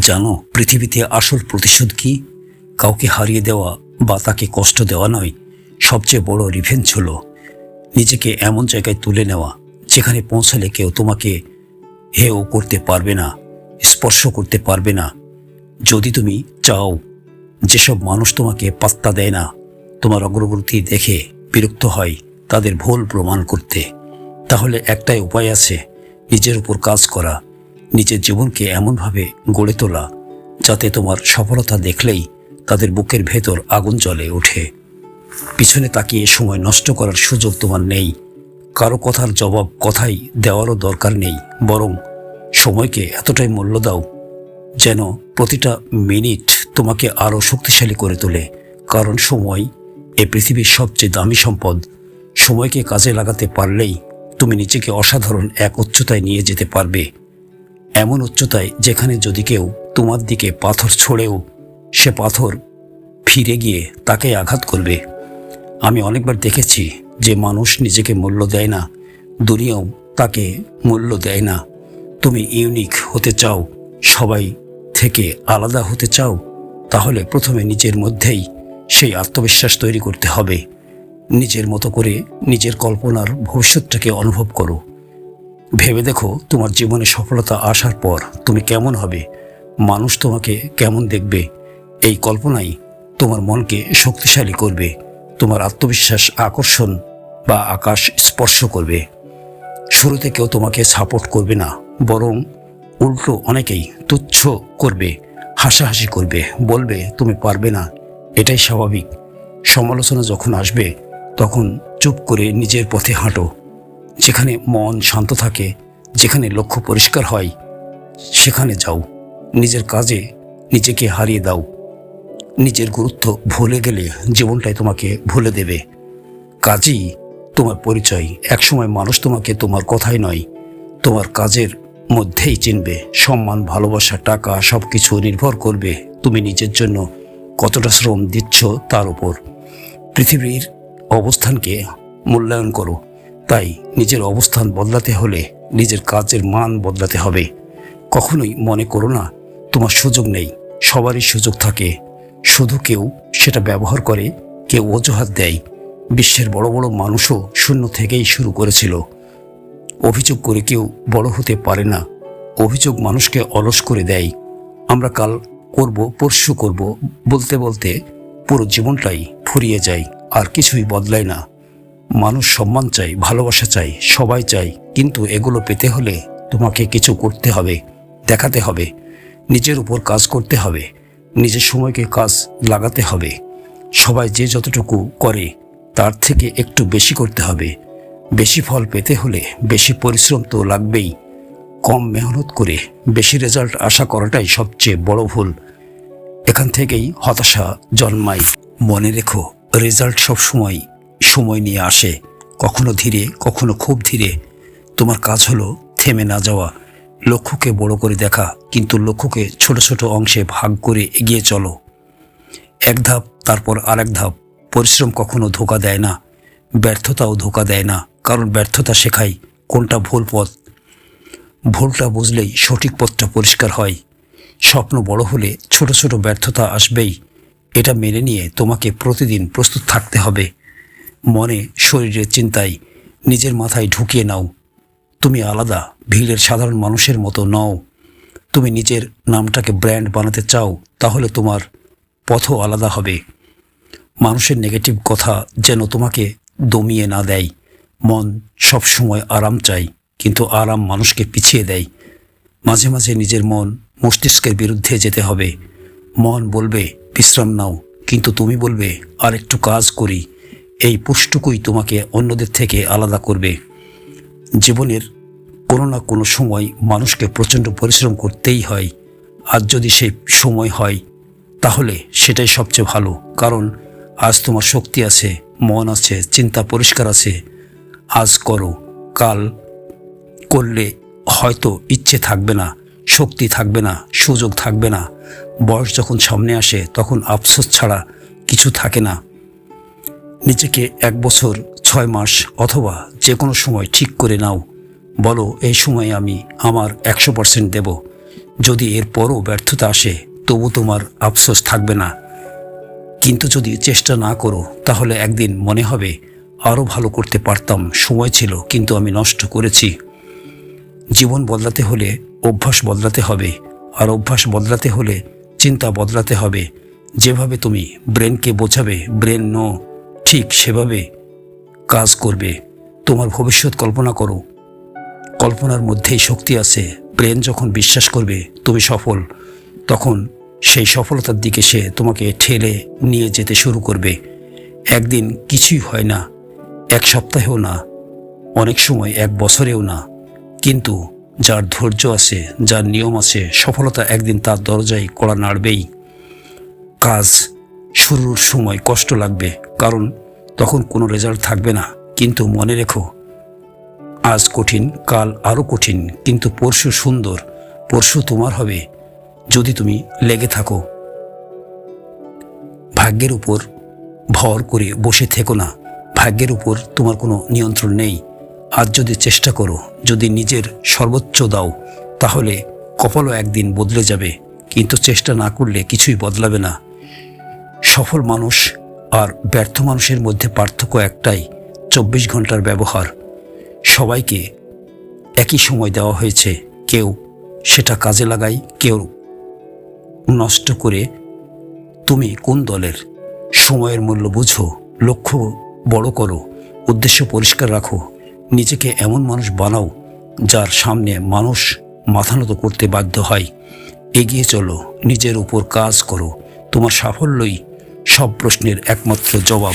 জানো পৃথিবীতে আসল প্রতিশোধ কি? কাউকে হারিয়ে দেওয়া বা তাকে কষ্ট দেওয়া নয়, সবচেয়ে বড় রিভেঞ্জ হলো নিজেকে এমন জায়গায় তুলে নেওয়া যেখানে পৌঁছালে কেউ তোমাকে হেও করতে পারবে না, স্পর্শ করতে পারবে না। যদি তুমি চাও যেসব মানুষ তোমাকে পাত্তা দেয় না, তোমার অগ্রগতি দেখে বিরক্ত হয়, তাদের ভুল প্রমাণ করতে, তাহলে একটাই উপায় আছে, নিজের উপর কাজ করা, নিজের জীবনকে এমনভাবে গড়ে তোলা যাতে তোমার সফলতা দেখলেই তাদের বুকের ভেতর আগুন জ্বলে ওঠে। পিছনে তাকিয়ে সময় নষ্ট করার সুযোগ তোমার নেই। কারো কথার জবাব কথাই দেওয়ারও দরকার নেই, বরং সময়কে এতটাই মূল্য দাও যেন প্রতিটা মিনিট তোমাকে আরও শক্তিশালী করে তোলে। কারণ সময় এ পৃথিবীর সবচেয়ে দামি সম্পদ। সময়কে কাজে লাগাতে পারলেই তুমি নিজেকে অসাধারণ এক উচ্চতায় নিয়ে যেতে পারবে, এমন উচ্চতায় যেখানে যদি কেউ তোমার দিকে পাথর ছোড়েও সে পাথর ফিরে গিয়ে তাকে আঘাত করবে। আমি অনেকবার দেখেছি যে মানুষ নিজেকে মূল্য দেয় না, দুনিয়াও তাকে মূল্য দেয় না। তুমি ইউনিক হতে চাও, সবাই থেকে আলাদা হতে চাও, তাহলে প্রথমে নিজের মধ্যেই সেই আত্মবিশ্বাস তৈরি করতে হবে। নিজের মতো করে নিজের কল্পনার ভবিষ্যৎটাকে অনুভব করো। ভেবে দেখো তোমার জীবনে সফলতা আসার পর তুমি কেমন হবে, মানুষ তোমাকে কেমন দেখবে। এই কল্পনাই তোমার মনকে শক্তিশালী করবে, তোমার আত্মবিশ্বাস আকর্ষণ বা আকাশ স্পর্শ করবে। শুরুতে কেউ তোমাকে সাপোর্ট করবে না, বরং উল্টো অনেকেই তুচ্ছ করবে, হাসাহাসি করবে, বলবে তুমি পারবে না। এটাই স্বাভাবিক। সমালোচনা যখন আসবে তখন চুপ করে নিজের পথে হাঁটো। যেখানে মন শান্ত থাকে, যেখানে লক্ষ্য পরিষ্কার হয়, সেখানে যাও। নিজের কাজে নিজেকে হারিয়ে দাও। নিজের গুরুত্ব ভুলে গেলে জীবনটাই তোমাকে ভুলে দেবে। কাজই তোমার পরিচয়। একসময় মানুষ তোমাকে তোমার কথাই নয়, তোমার কাজের মধ্যেই চিনবে। সম্মান, ভালোবাসা, টাকা সব কিছু নির্ভর করবে তুমি নিজের জন্য কতটা শ্রম দিচ্ছ তার উপর। পৃথিবীর অবস্থানকে মূল্যায়ন করো। তাই নিজের অবস্থান বদলাতে হলে নিজের কাজের মান বদলাতে হবে। কখনোই মনে করো না তোমার সুযোগ নেই। সবারই সুযোগ থাকে, শুধু কেউ সেটা ব্যবহার করে, কেউ অজুহাত দেয়। বিশ্বের বড় বড় মানুষও শূন্য থেকেই শুরু করেছিল। অভিযোগ করে কেউ বড় হতে পারে না। অভিযোগ মানুষকে অলস করে দেয়। আমরা কাল করব, পরশু করব বলতে বলতে পুরো জীবনটাই ফুরিয়ে যায়, আর কিছুই বদলায় না। মানুষ সম্মান চাই, ভালোবাসা চাই, সবাই চাই, কিন্তু এগুলো পেতে হলে তোমাকে কিছু করতে হবে, দেখাতে হবে, নিজের উপর কাজ করতে হবে, নিজের সময়কে কাজ লাগাতে হবে। সবাই যে যতটুকু করে তার থেকে একটু বেশি করতে হবে। বেশি ফল পেতে হলে বেশি পরিশ্রম তো লাগবেই। কম মেহনত করে বেশি রেজাল্ট আশা করাটাই সবচেয়ে বড় ভুল। এখান থেকেই হতাশা জন্মায়। মনে রেখো, রেজাল্ট সবসময় সময় নিয়ে আসে, কখনো ধীরে, কখনো খুব ধীরে। তোমার কাজ হলো থেমে না যাওয়া, লক্ষ্যকে বড় করে দেখা, কিন্তু লক্ষ্যকে ছোট ছোট অংশে ভাগ করে এগিয়ে চলো। এক ধাপ তারপর আরেক ধাপ। পরিশ্রম কখনো ধোঁকা দেয় না, ব্যর্থতাও ধোঁকা দেয় না, কারণ ব্যর্থতা শেখায় কোনটা ভুল পথ। ভুলটা বুঝলেই সঠিক পথটা পরিষ্কার হয়। স্বপ্ন বড় হলে ছোট ছোট ব্যর্থতা আসবেই, এটা মেনে নিয়ে তোমাকে প্রতিদিন প্রস্তুত থাকতে হবে। মনে, শরীরের চিন্তায় নিজের মাথায় ঢুকিয়ে নাও, তুমি আলাদা, ভিড়ের সাধারণ মানুষের মতো নও। তুমি নিজের নামটাকে ব্র্যান্ড বানাতে চাও, তাহলে তোমার পথও আলাদা হবে। মানুষের নেগেটিভ কথা যেন তোমাকে দমিয়ে না দেয়। মন সবসময় আরাম চাই, কিন্তু আরাম মানুষকে পিছিয়ে দেয়। মাঝে মাঝে নিজের মন মস্তিষ্কের বিরুদ্ধে যেতে হবে। মন বলবে বিশ্রাম নাও, কিন্তু তুমি বলবে আর একটু কাজ করি। এই পুষ্টটুকুই তোমাকে অন্যদের থেকে আলাদা করবে। জীবনের কোনো না কোনো সময় মানুষকে প্রচণ্ড পরিশ্রম করতেই হয়। আজ যদি সেই সময় হয় তাহলে সেটাই সবচেয়ে ভালো, কারণ আজ তোমার শক্তি আছে, মন আছে, চিন্তা পরিষ্কার আছে। আজ করো, কাল করলে হয়তো ইচ্ছে থাকবে না, শক্তি থাকবে না, সুযোগ থাকবে না। বয়স যখন সামনে আসে তখন আফসোস ছাড়া কিছু থাকে না। নিজেকে 1 বছর 6 মাস অথবা যে কোনো সময় ঠিক করে নাও। বলো, এই সময়ে আমি আমার 100% দেব। যদি এরপরও ব্যর্থতা আসে তবু তোমার আফসোস থাকবে না। কিন্তু যদি চেষ্টা না করো তাহলে একদিন মনে হবে আরও ভালো করতে পারতাম, সময় ছিল কিন্তু আমি নষ্ট করেছি। জীবন বদলাতে হলে অভ্যাস বদলাতে হবে, আর অভ্যাস বদলাতে হলে চিন্তা বদলাতে হবে। যেভাবে তুমি ব্রেনকে বোঝাবে ব্রেন নো, ঠিক সেভাবে কাজ করবে। তোমার ভবিষ্যৎ কল্পনা করো, কল্পনার মধ্যেই শক্তি আছে। ব্রেন যখন বিশ্বাস করবে তুমি সফল, তখন সেই সফলতার দিকে সে তোমাকে ঠেলে নিয়ে যেতে শুরু করবে। একদিন কিছুই হয় না, এক সপ্তাহেও না, অনেক সময় এক বছরেও না, কিন্তু যার ধৈর্য আছে, যার নিয়ম আছে, সফলতা একদিন তার দরজায় কড়া নাড়বেই। কাজ শুরুর সময় কষ্ট লাগবে, কারণ তখন কোনো রেজাল্ট থাকবে না। কিন্তু মনে রেখো, আজ কঠিন, কাল আরও কঠিন, কিন্তু পরশু সুন্দর। পরশু তোমার হবে যদি তুমি লেগে থাকো। ভাগ্যের উপর ভর করে বসে থেকো না, ভাগ্যের উপর তোমার কোনো নিয়ন্ত্রণ নেই। আজ যদি চেষ্টা করো, যদি নিজের সর্বোচ্চ দাও, তাহলে কপালও একদিন বদলে যাবে। কিন্তু চেষ্টা না করলে কিছুই বদলাবে না। সফল মানুষ আর ব্যর্থ মানুষের মধ্যে পার্থক্য একটাই, 24 ঘন্টার ব্যবহার। সবাইকে একই সময় দেওয়া হয়েছে, কেউ সেটা কাজে লাগায়, কেউ নষ্ট করে। তুমি কোন দলের? সময়ের মূল্য বুঝো, লক্ষ্য বড় করো, উদ্দেশ্য পরিষ্কার রাখো। নিজেকে এমন মানুষ বানাও যার সামনে মানুষ মাথা নত করতে বাধ্য হয়। এগিয়ে চলো, নিজের উপর কাজ করো। তোমার সাফল্যই সব প্রশ্নের একমাত্র জবাব।